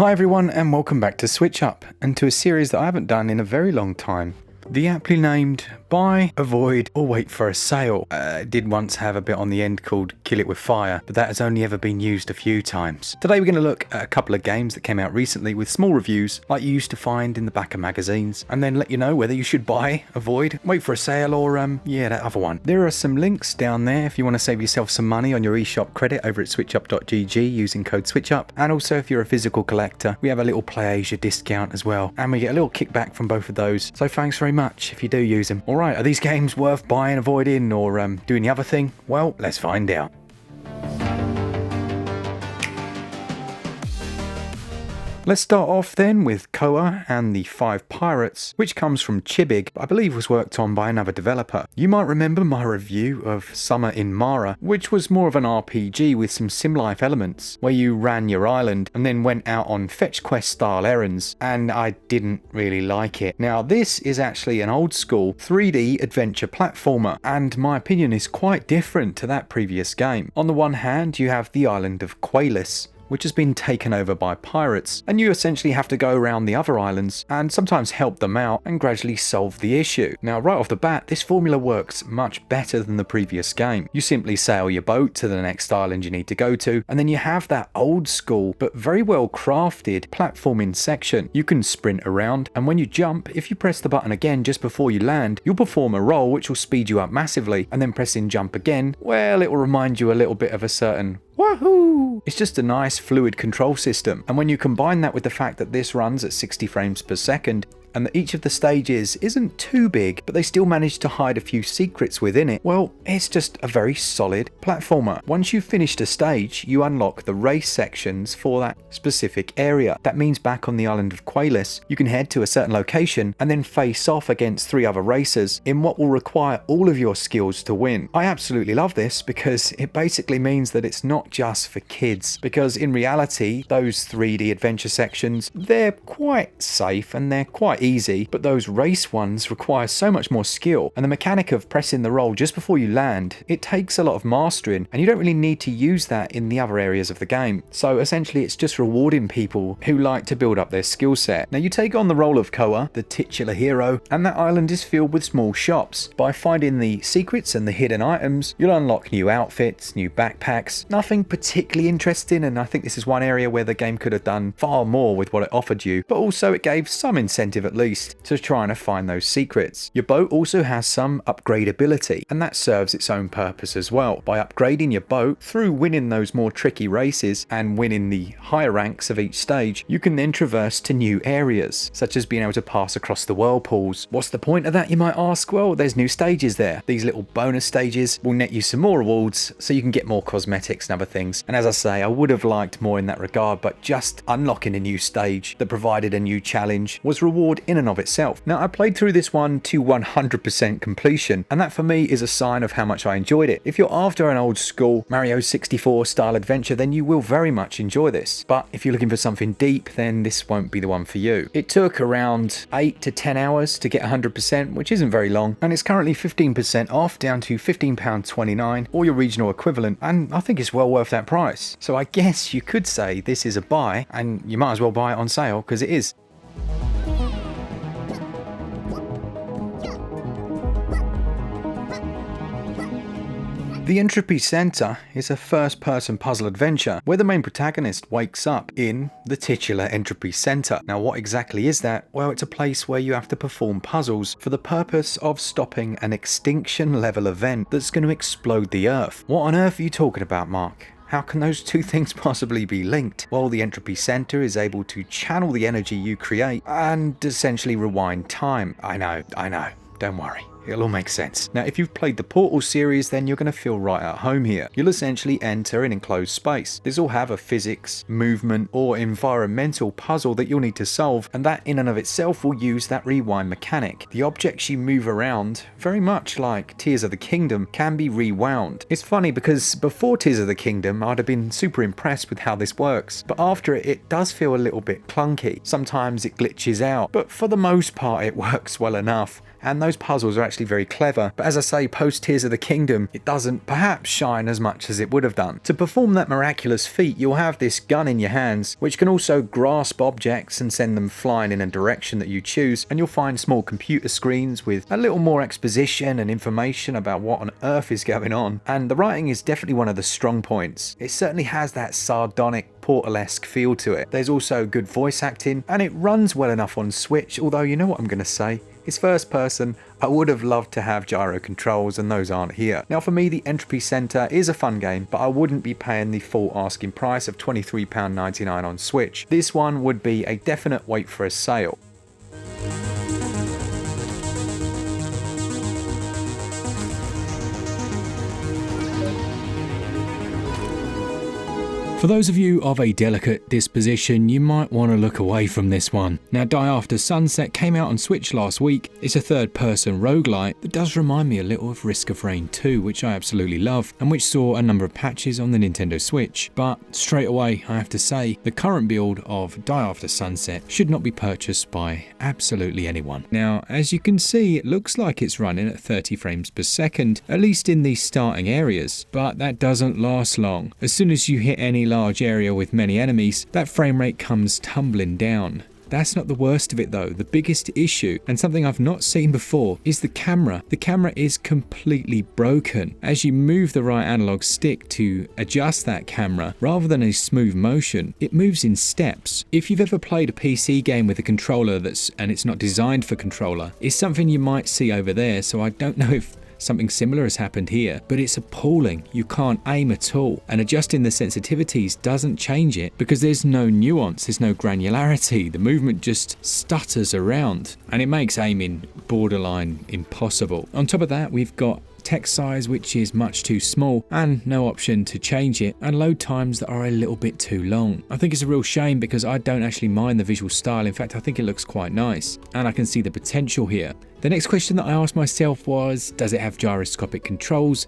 Hi everyone and welcome back to SwitchUp and to a series that I haven't done in a very long time. The aptly named Buy, Avoid or Wait for a Sale. It did once have a bit on the end called Kill It With Fire, but that has only ever been used a few times. Today we're going to look at a couple of games that came out recently with small reviews like you used to find in the back of magazines, and then let you know whether you should buy, avoid, wait for a sale or that other one. There are some links down there if you want to save yourself some money on your eShop credit over at switchup.gg using code SwitchUp, and also if you're a physical collector we have a little Play Asia discount as well, and we get a little kickback from both of those, so thanks very much if you do use them. Alright, are these games worth buying, avoiding or doing the other thing? Well, let's find out. Let's start off then with Koa and the Five Pirates, which comes from Chibig, but I believe was worked on by another developer. You might remember my review of Summer in Mara, which was more of an RPG with some sim-life elements, where you ran your island and then went out on fetch quest style errands, and I didn't really like it. Now this is actually an old school 3D adventure platformer, and my opinion is quite different to that previous game. On the one hand, you have the island of Qualis, which has been taken over by pirates, and you essentially have to go around the other islands and sometimes help them out and gradually solve the issue. Now right off the bat, this formula works much better than the previous game. You simply sail your boat to the next island you need to go to, and then you have that old school but very well crafted platforming section. You can sprint around, and when you jump, if you press the button again just before you land, you'll perform a roll which will speed you up massively, and then pressing jump again, well, it will remind you a little bit of a certain wahoo! It's just a nice fluid control system, and when you combine that with the fact that this runs at 60 frames per second, and that each of the stages isn't too big, but they still manage to hide a few secrets within it, well, it's just a very solid platformer. Once you've finished a stage, you unlock the race sections for that specific area. That means back on the island of Qualis, you can head to a certain location and then face off against 3 other racers in what will require all of your skills to win. I absolutely love this because it basically means that it's not just for kids, because in reality, those 3D adventure sections, they're quite safe and they're quite easy, but those race ones require so much more skill, and the mechanic of pressing the roll just before you land, it takes a lot of mastering, and you don't really need to use that in the other areas of the game. So essentially it's just rewarding people who like to build up their skill set. Now you take on the role of Koa, the titular hero, and that island is filled with small shops. By finding the secrets and the hidden items, you'll unlock new outfits, new backpacks, nothing particularly interesting, and I think this is one area where the game could have done far more with what it offered you, but also it gave some incentive at least to trying to find those secrets. Your boat also has some upgradability, and that serves its own purpose as well. By upgrading your boat through winning those more tricky races and winning the higher ranks of each stage, you can then traverse to new areas, such as being able to pass across the whirlpools. What's the point of that, you might ask? Well, there's new stages there. These little bonus stages will net you some more rewards so you can get more cosmetics and other things. And as I say, I would have liked more in that regard, but just unlocking a new stage that provided a new challenge was reward in and of itself. Now I played through this one to 100% completion, and that for me is a sign of how much I enjoyed it. If you're after an old school Mario 64 style adventure, then you will very much enjoy this, but if you're looking for something deep, then this won't be the one for you. It took around 8 to 10 hours to get 100%, which isn't very long, and it's currently 15% off, down to £15.29 or your regional equivalent, and I think it's well worth that price. So I guess you could say this is a buy, and you might as well buy it on sale because it is. The Entropy Centre is a first-person puzzle adventure where the main protagonist wakes up in the titular Entropy Centre. Now what exactly is that? Well, it's a place where you have to perform puzzles for the purpose of stopping an extinction level event that's going to explode the Earth. What on earth are you talking about, Mark? How can those two things possibly be linked? Well, the Entropy Centre is able to channel the energy you create and essentially rewind time. I know, don't worry. It'll all make sense. Now, if you've played the Portal series, then you're going to feel right at home here. You'll essentially enter an enclosed space. This will have a physics, movement, or environmental puzzle that you'll need to solve, and that in and of itself will use that rewind mechanic. The objects you move around, very much like Tears of the Kingdom, can be rewound. It's funny because before Tears of the Kingdom, I'd have been super impressed with how this works, but after it, it does feel a little bit clunky. Sometimes it glitches out, but for the most part, it works well enough. And those puzzles are actually actually very clever, but as I say, post Tears of the Kingdom, it doesn't perhaps shine as much as it would have done. To perform that miraculous feat, you'll have this gun in your hands, which can also grasp objects and send them flying in a direction that you choose, and you'll find small computer screens with a little more exposition and information about what on earth is going on, and the writing is definitely one of the strong points. It certainly has that sardonic, Portal-esque feel to it. There's also good voice acting, and it runs well enough on Switch, although you know what I'm going to say, it's first person. I would have loved to have gyro controls, and those aren't here. Now for me, the Entropy Centre is a fun game, but I wouldn't be paying the full asking price of £23.99 on Switch. This one would be a definite wait for a sale. For those of you of a delicate disposition, you might want to look away from this one. Now, Die After Sunset came out on Switch last week. It's a third-person roguelite that does remind me a little of Risk of Rain 2, which I absolutely love, and which saw a number of patches on the Nintendo Switch. But straight away, I have to say, the current build of Die After Sunset should not be purchased by absolutely anyone. Now, as you can see, it looks like it's running at 30 frames per second, at least in the starting areas, but that doesn't last long. As soon as you hit any large area with many enemies, that frame rate comes tumbling down. That's not the worst of it though. The biggest issue, and something I've not seen before, is the camera. The camera is completely broken. As you move the right analog stick to adjust that camera, rather than a smooth motion, it moves in steps. If you've ever played a PC game with a controller and it's not designed for controller, it's something you might see over there, so I don't know if something similar has happened here, but it's appalling. You can't aim at all, and adjusting the sensitivities doesn't change it because there's no nuance, there's no granularity. The movement just stutters around, and it makes aiming borderline impossible. On top of that, we've got text size which is much too small and no option to change it, and load times that are a little bit too long. I think it's a real shame because I don't actually mind the visual style. In fact, I think it looks quite nice and I can see the potential here. The next question that I asked myself was, does it have gyroscopic controls?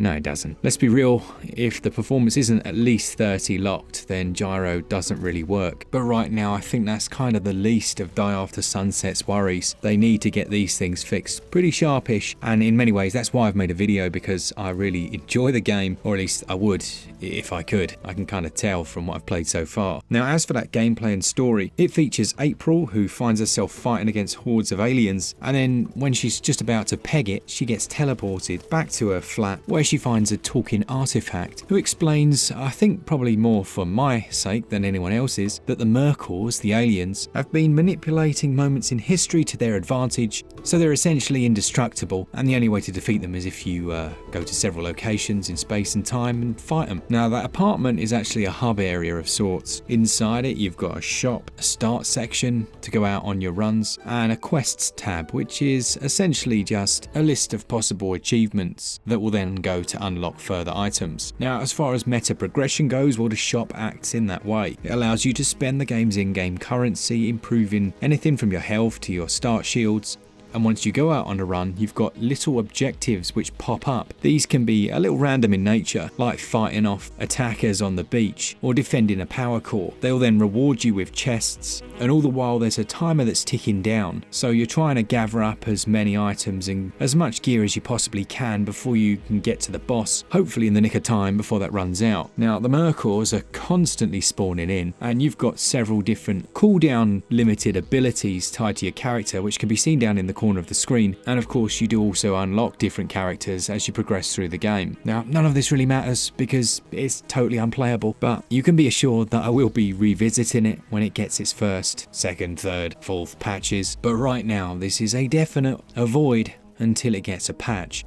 No, it doesn't. Let's be real, if the performance isn't at least 30 locked, then gyro doesn't really work. But right now, I think that's kind of the least of Die After Sunset's worries. They need to get these things fixed pretty sharpish, and in many ways, that's why I've made a video, because I really enjoy the game, or at least I would if I could. I can kind of tell from what I've played so far. Now, as for that gameplay and story, it features April, who finds herself fighting against hordes of aliens, and then when she's just about to peg it, she gets teleported back to her flat, where she finds a talking artifact who explains, I think probably more for my sake than anyone else's, that the Merkors, the aliens, have been manipulating moments in history to their advantage, so they're essentially indestructible, and the only way to defeat them is if you go to several locations in space and time and fight them. Now, that apartment is actually a hub area of sorts. Inside it, you've got a shop, a start section to go out on your runs, and a quests tab, which is essentially just a list of possible achievements that will then go to unlock further items. Now, as far as meta progression goes, well, the shop acts in that way. It allows you to spend the game's in-game currency, improving anything from your health to your start shields. And once you go out on a run, you've got little objectives which pop up. These can be a little random in nature, like fighting off attackers on the beach or defending a power core. They'll then reward you with chests, and all the while there's a timer that's ticking down. So you're trying to gather up as many items and as much gear as you possibly can before you can get to the boss, hopefully in the nick of time before that runs out. Now, the Merkors are constantly spawning in, and you've got several different cooldown limited abilities tied to your character, which can be seen down in the corner of the screen, and of course you do also unlock different characters as you progress through the game. Now, none of this really matters because it's totally unplayable, but you can be assured that I will be revisiting it when it gets its first, second, third, fourth patches, but right now this is a definite avoid until it gets a patch.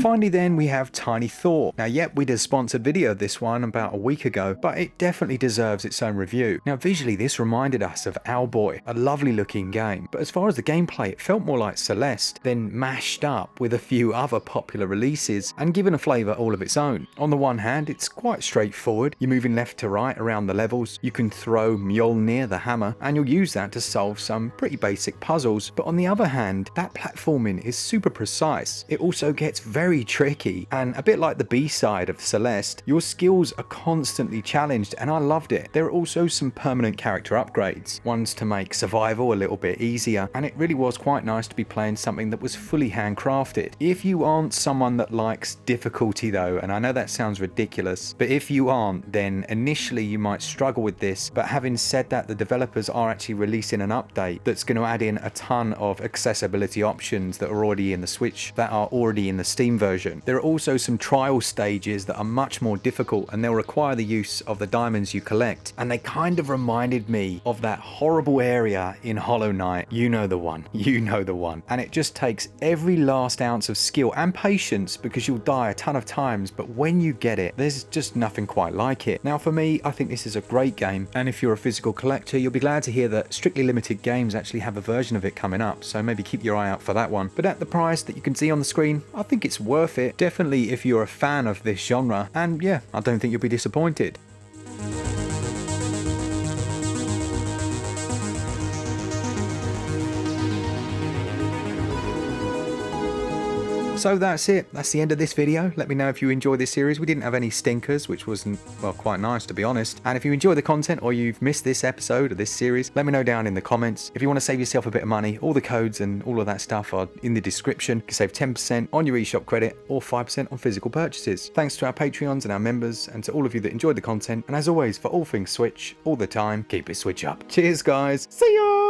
Finally then, we have Tiny Thor. Now, yep, we did a sponsored video of this one about a week ago, but it definitely deserves its own review. Now, visually, this reminded us of Owlboy, a lovely looking game, but as far as the gameplay, it felt more like Celeste, then mashed up with a few other popular releases and given a flavour all of its own. On the one hand, it's quite straightforward. You're moving left to right around the levels, you can throw Mjolnir, the hammer, and you'll use that to solve some pretty basic puzzles. But on the other hand, that platforming is super precise. It also gets very very tricky, and a bit like the B-side of Celeste, your skills are constantly challenged, and I loved it. There are also some permanent character upgrades, ones to make survival a little bit easier, and it really was quite nice to be playing something that was fully handcrafted. If you aren't someone that likes difficulty though, and I know that sounds ridiculous, but if you aren't, then initially you might struggle with this, but having said that, the developers are actually releasing an update that's going to add in a ton of accessibility options that are already in the Switch, that are already in the Steam version. There are also some trial stages that are much more difficult, and they'll require the use of the diamonds you collect, and they kind of reminded me of that horrible area in Hollow Knight. You know the one, and it just takes every last ounce of skill and patience, because you'll die a ton of times, but when you get it, there's just nothing quite like it. Now for me, I think this is a great game, and if you're a physical collector, you'll be glad to hear that Strictly Limited Games actually have a version of it coming up, so maybe keep your eye out for that one. But at the price that you can see on the screen, I think it's worth it, definitely if you're a fan of this genre, and yeah, I don't think you'll be disappointed. So that's it. That's the end of this video. Let me know if you enjoyed this series. We didn't have any stinkers, which wasn't, well, quite nice to be honest. And if you enjoy the content or you've missed this episode or this series, let me know down in the comments. If you want to save yourself a bit of money, all the codes and all of that stuff are in the description. You can save 10% on your eShop credit or 5% on physical purchases. Thanks to our Patreons and our members, and to all of you that enjoyed the content. And as always, for all things Switch, all the time, keep it Switch up. Cheers guys. See ya!